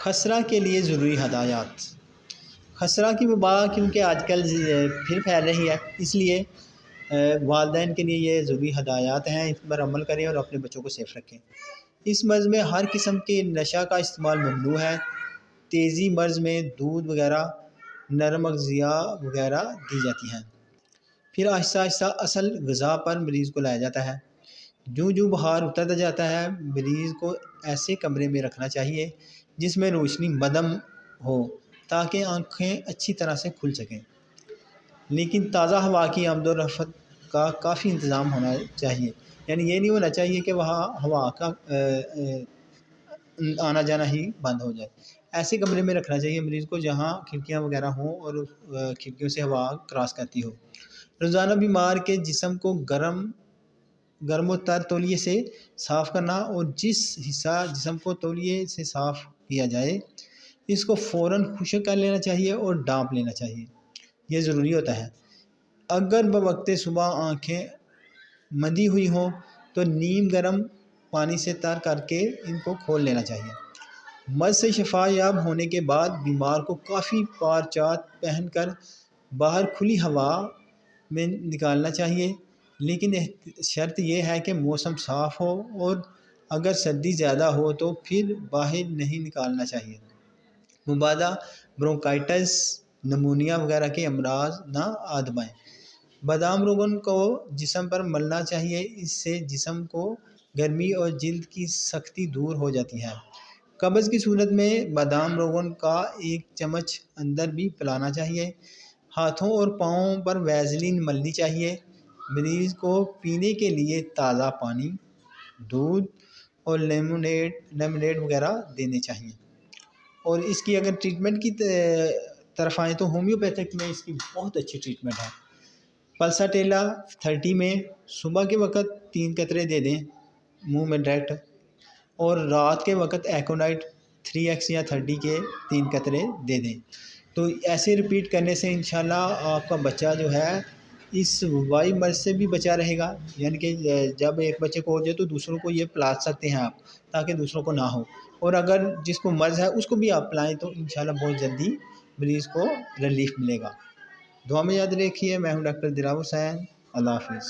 خسرہ کے لیے ضروری ہدایات۔ خسرہ کی وبا کیونکہ آج کل پھر پھیل رہی ہے، اس لیے والدین کے لیے یہ ضروری ہدایات ہیں، اس پر عمل کریں اور اپنے بچوں کو سیف رکھیں۔ اس مرض میں ہر قسم کے نشہ کا استعمال ممنوع ہے۔ تیزی مرض میں دودھ وغیرہ، نرم اغذیہ وغیرہ دی جاتی ہیں، پھر آہستہ آہستہ اصل غذا پر مریض کو لایا جاتا ہے۔ جو بخار اترتا جاتا ہے، مریض کو ایسے کمرے میں رکھنا چاہیے جس میں روشنی مدھم ہو تاکہ آنکھیں اچھی طرح سے کھل سکیں، لیکن تازہ ہوا کی آمد و رفت کا کافی انتظام ہونا چاہیے، یعنی یہ نہیں ہونا چاہیے کہ وہاں ہوا کا آنا جانا ہی بند ہو جائے۔ ایسے کمرے میں رکھنا چاہیے مریض کو جہاں کھڑکیاں وغیرہ ہوں اور کھڑکیوں سے ہوا کراس کرتی ہو۔ روزانہ بیمار کے جسم کو گرم و تر تولیے سے صاف کرنا، اور جس حصہ جسم کو تولیے سے صاف کیا جائے اس کو فوراً خشک کر لینا چاہیے اور ڈانپ لینا چاہیے، یہ ضروری ہوتا ہے۔ اگر بوقت صبح آنکھیں مندی ہوئی ہوں تو نیم گرم پانی سے تر کر کے ان کو کھول لینا چاہیے۔ مرض سے شفا یاب ہونے کے بعد بیمار کو کافی پارچات پہن کر باہر کھلی ہوا میں نکالنا چاہیے، لیکن شرط یہ ہے کہ موسم صاف ہو، اور اگر سردی زیادہ ہو تو پھر باہر نہیں نکالنا چاہیے۔ مبادا برونکائٹس، نمونیا وغیرہ کے امراض نہ آزمائیں۔ بادام روغن کو جسم پر ملنا چاہیے، اس سے جسم کو گرمی اور جلد کی سختی دور ہو جاتی ہے۔ قبض کی صورت میں بادام روغن کا 1 چمچ اندر بھی پلانا چاہیے۔ ہاتھوں اور پاؤں پر ویزلین ملنی چاہیے۔ مریض کو پینے کے لیے تازہ پانی، دودھ اور لیمونیڈ وغیرہ دینے چاہیے۔ اور اس کی اگر ٹریٹمنٹ کی طرف آئیں تو ہومیوپیتھک میں اس کی بہت اچھی ٹریٹمنٹ ہے۔ پلساٹیلا 30 میں صبح کے وقت 3 قطرے دے دیں منہ میں ڈائریکٹ، اور رات کے وقت ایکونائٹ 3x یا 30 کے 3 قطرے دے دیں۔ تو ایسے رپیٹ کرنے سے انشاءاللہ آپ کا بچہ جو ہے اس وبائی مرض سے بھی بچا رہے گا، یعنی کہ جب ایک بچے کو ہو جائے تو دوسروں کو یہ پلا سکتے ہیں آپ، تاکہ دوسروں کو نہ ہو، اور اگر جس کو مرض ہے اس کو بھی آپ پلائیں تو انشاءاللہ بہت جلدی مریض کو ریلیف ملے گا۔ دعا میں یاد رکھیے۔ میں ہوں ڈاکٹر دلاور حسین۔ اللہ حافظ۔